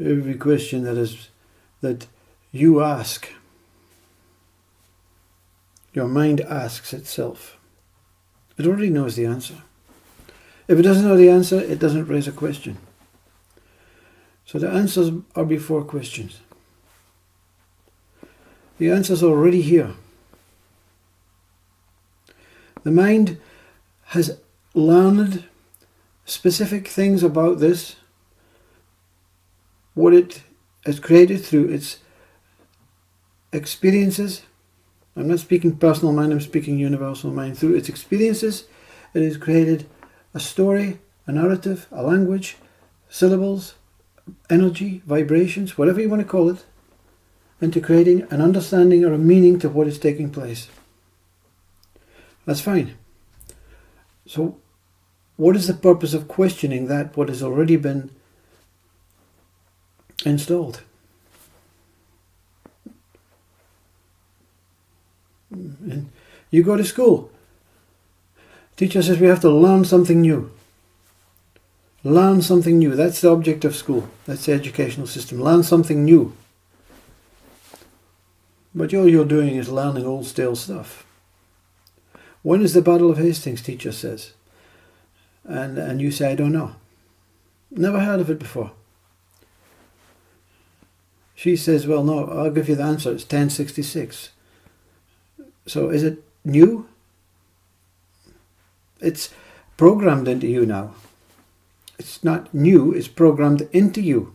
every question that you ask, your mind asks itself, it already knows the answer. If it doesn't know the answer, it doesn't raise a question. So the answers are before questions. The answer's already here. The mind has learned specific things about this, what it has created through its experiences. I'm not speaking personal mind, I'm speaking universal mind. Through its experiences, it has created a story, a narrative, a language, syllables, energy, vibrations, whatever you want to call it, into creating an understanding or a meaning to what is taking place. That's fine. So what is the purpose of questioning that what has already been installed? And you go to school. Teacher says we have to learn something new. Learn something new. That's the object of school. That's the educational system. Learn something new. But all you're doing is learning old stale stuff. When is the Battle of Hastings, teacher says? And you say, I don't know. Never heard of it before. She says, well, no, I'll give you the answer. It's 1066. So is it new? It's programmed into you now. It's not new, it's programmed into you.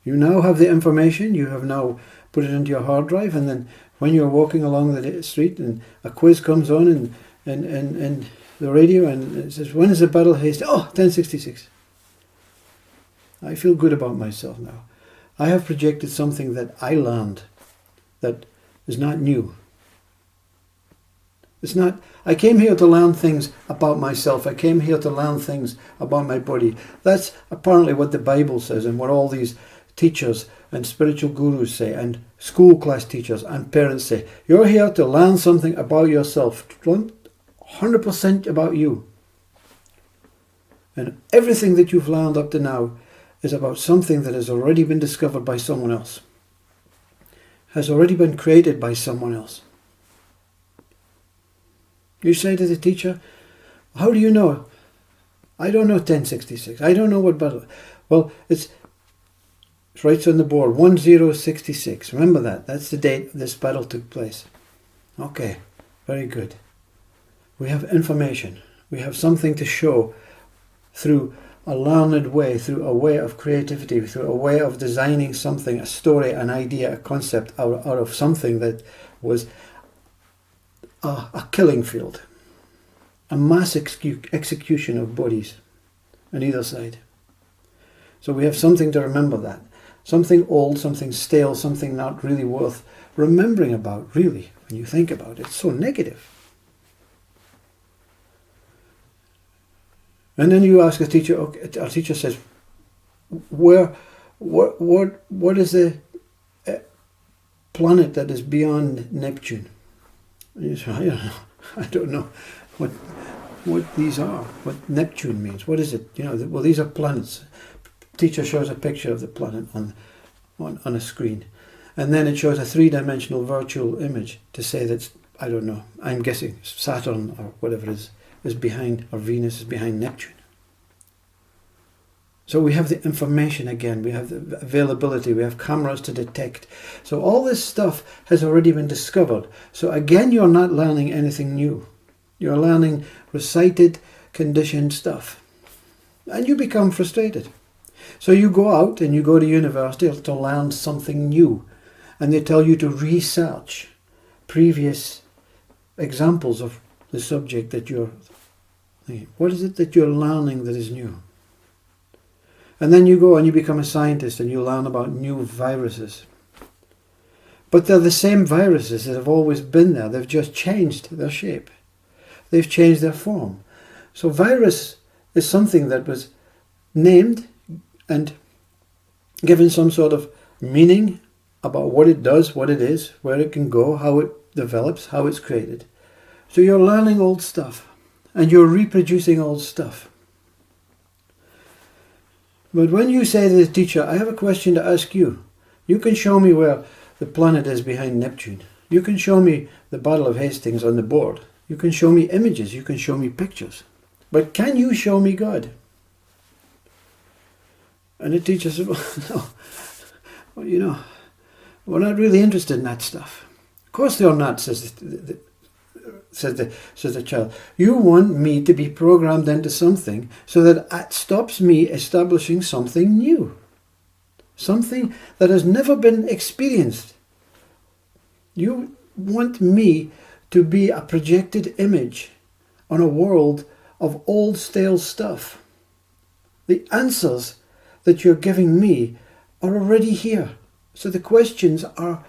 You now have the information, you have now put it into your hard drive, and then when you're walking along the street and a quiz comes on and the radio and it says, when is the Battle of Hastings? Oh, 1066. I feel good about myself now. I have projected something that I learned that is not new. It's not, I came here to learn things about myself. I came here to learn things about my body. That's apparently what the Bible says and what all these teachers and spiritual gurus say and school class teachers and parents say. You're here to learn something about yourself. 100% about you. And everything that you've learned up to now is about something that has already been discovered by someone else. Has already been created by someone else. You say to the teacher, how do you know? I don't know 1066. I don't know what battle. Well, it's right on the board, 1066. Remember that. That's the date this battle took place. Okay, very good. We have information. We have something to show through a learned way, through a way of creativity, through a way of designing something, a story, an idea, a concept out of something that was a killing field, a mass execution of bodies on either side. So we have something to remember that. Something old, something stale, something not really worth remembering about, really, when you think about it. It's so negative. And then you ask a teacher, okay, our teacher says, what is the planet that is beyond Neptune? And you say, I don't know what these are, what Neptune means. What is it? Well, these are planets. Teacher shows a picture of the planet on a screen. And then it shows a three-dimensional virtual image to say that, I don't know, I'm guessing Saturn or whatever is behind, or Venus is behind Neptune. So we have the information again, we have the availability, we have cameras to detect. So all this stuff has already been discovered. So again, you're not learning anything new. You're learning recited, conditioned stuff. And you become frustrated. So you go out and you go to university to learn something new. And they tell you to research previous examples of the subject that you're thinking. What is it that you're learning that is new? And then you go and you become a scientist and you learn about new viruses. But they're the same viruses that have always been there. They've just changed their shape. They've changed their form. So virus is something that was named and given some sort of meaning about what it does, what it is, where it can go, how it develops, how it's created. So you're learning old stuff and you're reproducing old stuff. But when you say to the teacher, I have a question to ask you, you can show me where the planet is behind Neptune. You can show me the Battle of Hastings on the board. You can show me images. You can show me pictures. But can you show me God? And the teacher said, well, no. Well, we're not really interested in that stuff. Of course they're not, says the child. You want me to be programmed into something so that it stops me establishing something new. Something that has never been experienced. You want me to be a projected image on a world of old stale stuff. The answers that you're giving me are already here. So the questions are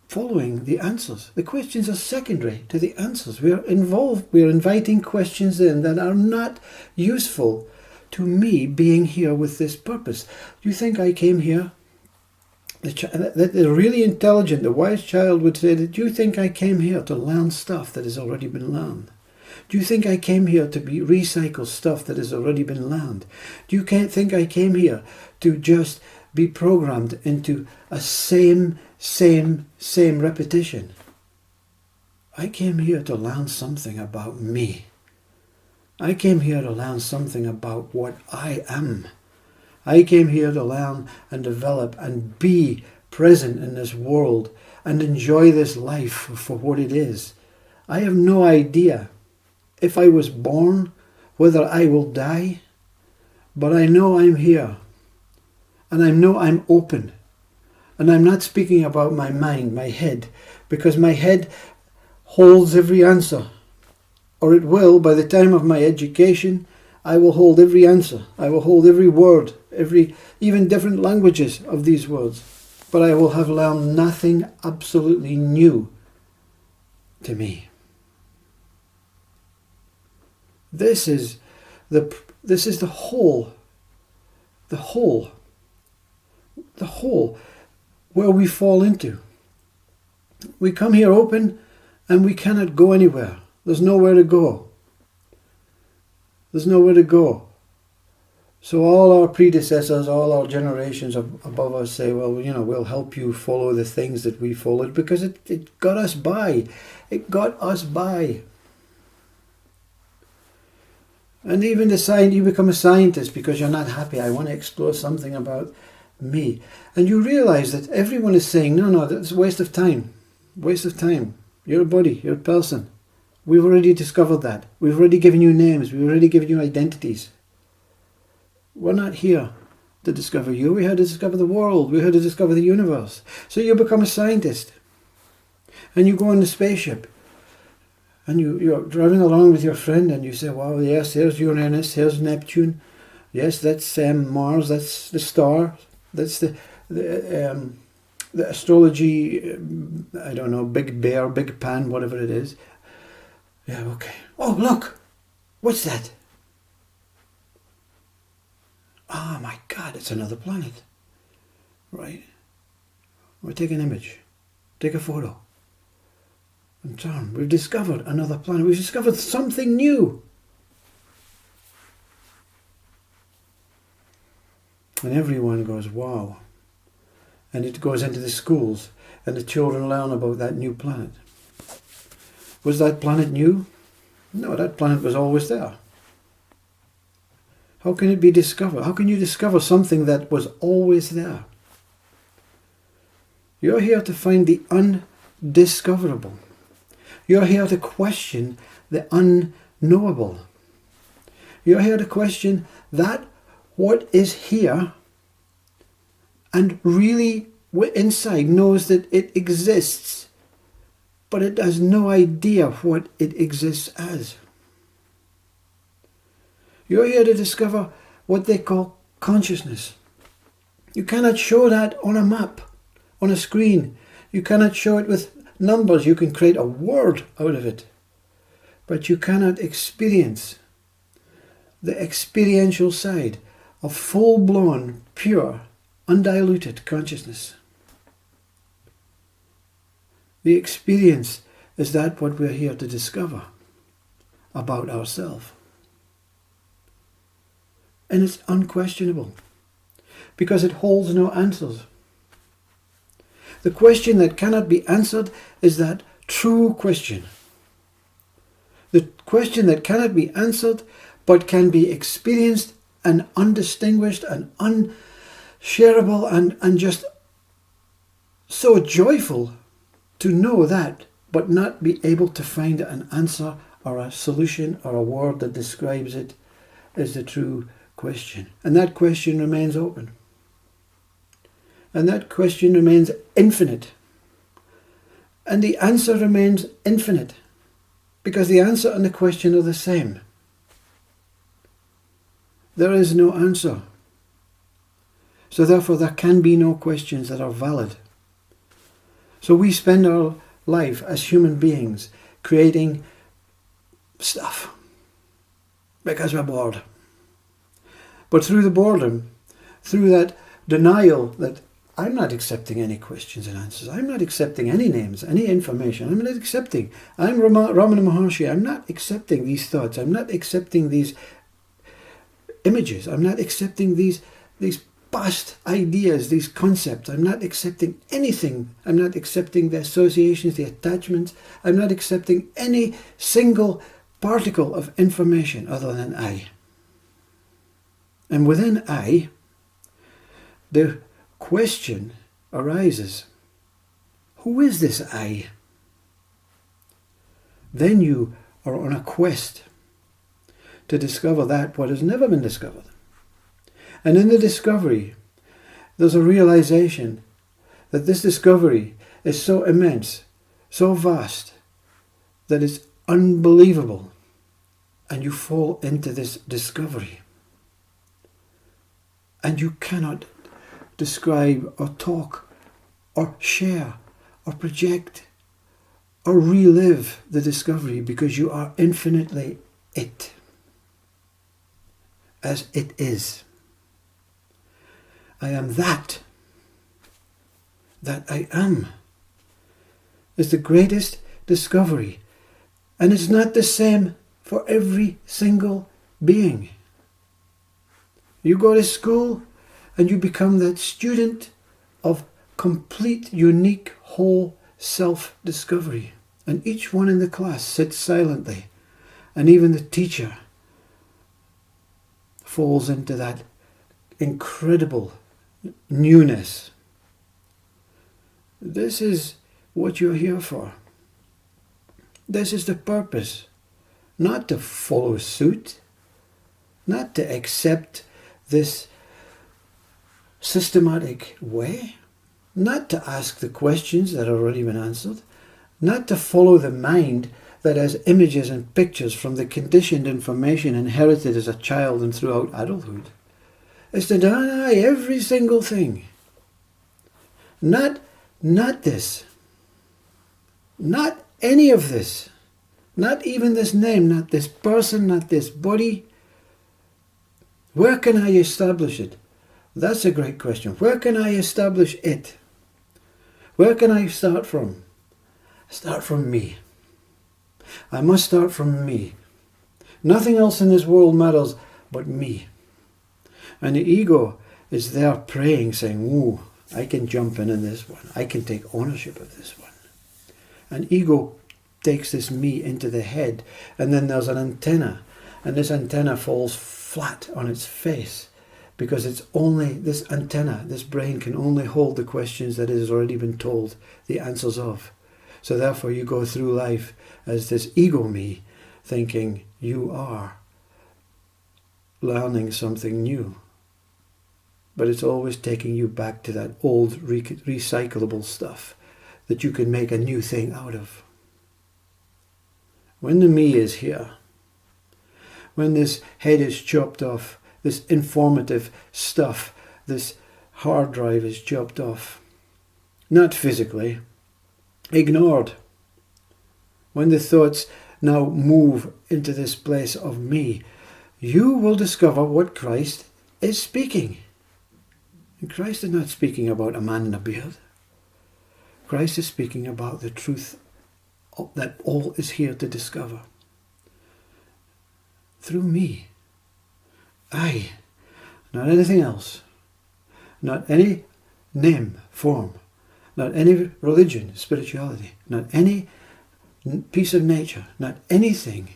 following the answers. The questions are secondary to the answers. We are inviting questions in that are not useful to me being here with this purpose. Do you think I came here? The really intelligent, the wise child would say, do you think I came here to learn stuff that has already been learned? Do you think I came here to recycle stuff that has already been learned? Do you think I came here to just be programmed into a same repetition? I came here to learn something about me. I came here to learn something about what I am. I came here to learn and develop and be present in this world and enjoy this life for what it is. I have no idea if I was born, whether I will die, but I know I'm here. And I know I'm open. And I'm not speaking about my mind, my head, because my head holds every answer. Or it will, by the time of my education, I will hold every answer. I will hold every word, even different languages of these words. But I will have learned nothing absolutely new to me. This is the whole where we fall into. We come here open and we cannot go anywhere. There's nowhere to go. There's nowhere to go. So all our predecessors, all our generations above us say, well, we'll help you follow the things that we followed because it got us by. It got us by. And even you become a scientist because you're not happy. I want to explore something about me. And you realize that everyone is saying, no, that's a waste of time. Waste of time. You're a body, you're a person. We've already discovered that. We've already given you names. We've already given you identities. We're not here to discover you. We're here to discover the world. We're here to discover the universe. So you become a scientist. And you go on the spaceship. And you're driving along with your friend and you say, wow, yes, here's Uranus, here's Neptune. Yes, that's Mars, that's the star. That's the astrology, I don't know, Big Bear, Big Pan, whatever it is. Yeah, okay. Oh, look! What's that? Oh my God, it's another planet. Right? We'll take an image. Take a photo. And turn. We've discovered another planet. We've discovered something new. And everyone goes, wow. And it goes into the schools and the children learn about that new planet. Was that planet new? No, that planet was always there. How can it be discovered? How can you discover something that was always there? You're here to find the undiscoverable. You're here to question the unknowable. You're here to question that what is here and really inside knows that it exists, but it has no idea what it exists as. You're here to discover what they call consciousness. You cannot show that on a map, on a screen. You cannot show it with numbers. You can create a word out of it, but you cannot experience the experiential side of full-blown, pure, undiluted consciousness. The experience is that what we're here to discover about ourselves. and it's unquestionable because it holds no answers. The question that cannot be answered is that true question. The question that cannot be answered but can be experienced and undistinguished and unshareable and just so joyful to know that, but not be able to find an answer or a solution or a word that describes it is the true question. And that question remains open. And that question remains infinite. And the answer remains infinite. Because the answer and the question are the same. There is no answer. So therefore there can be no questions that are valid. So we spend our life as human beings creating stuff because we're bored. But through the boredom, through that denial that I'm not accepting any questions and answers, I'm not accepting any names, any information, I'm not accepting, I'm Ramana Maharshi, I'm not accepting these thoughts, I'm not accepting these images, I'm not accepting these past ideas, these concepts, I'm not accepting anything, I'm not accepting the associations, the attachments, I'm not accepting any single particle of information other than I. And within I, the question arises, who is this I? Then you are on a quest to discover that what has never been discovered. And in the discovery, there's a realization that this discovery is so immense, so vast, that it's unbelievable. And you fall into this discovery. And you cannot describe or talk or share or project or relive the discovery because you are infinitely it, as it is. I am that I am is the greatest discovery, and it's not the same for every single being. You go to school and you become that student of complete, unique, whole self-discovery. And each one in the class sits silently. And even the teacher falls into that incredible newness. This is what you're here for. This is the purpose. Not to follow suit. Not to accept this systematic way, not to ask the questions that have already been answered, not to follow the mind that has images and pictures from the conditioned information inherited as a child and throughout adulthood. It's to deny every single thing. Not this. Not any of this. Not even this name, not this person, not this body. Where can I establish it? That's a great question. Where can I establish it? Where can I start from? Start from me. I must start from me. Nothing else in this world matters but me. And the ego is there praying, saying, ooh, I can jump in this one. I can take ownership of this one. And ego takes this me into the head, and then there's an antenna, and this antenna falls flat on its face. Because it's only this antenna, this brain can only hold the questions that it has already been told the answers of. So therefore you go through life as this ego me, thinking you are learning something new. But it's always taking you back to that old recyclable stuff that you can make a new thing out of. When the me is here, when this head is chopped off, this informative stuff, this hard drive is chopped off. Not physically, ignored. When the thoughts now move into this place of me, you will discover what Christ is speaking. And Christ is not speaking about a man in a beard. Christ is speaking about the truth that all is here to discover. Through me. I not anything else, not any name, form, not any religion, spirituality, not any piece of nature, not anything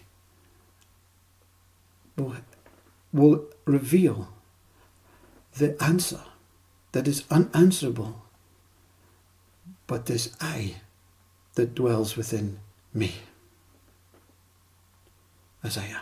will reveal the answer that is unanswerable, but this I that dwells within me as I am.